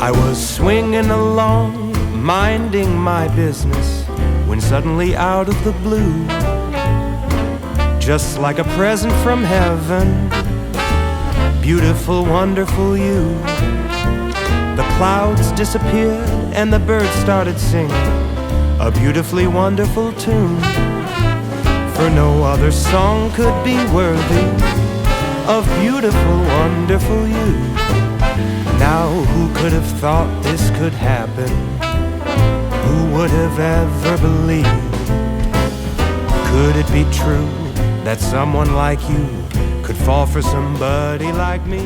I was swinging along, minding my business, when suddenly out of the blue, just like a present from heaven, beautiful, wonderful you. The clouds disappeared and the birds started singing a beautifully wonderful tune, for no other song could be worthy of beautiful, wonderful you. Now who could have thought this could happen? Who would have ever believed? Could it be true that someone like you could fall for somebody like me?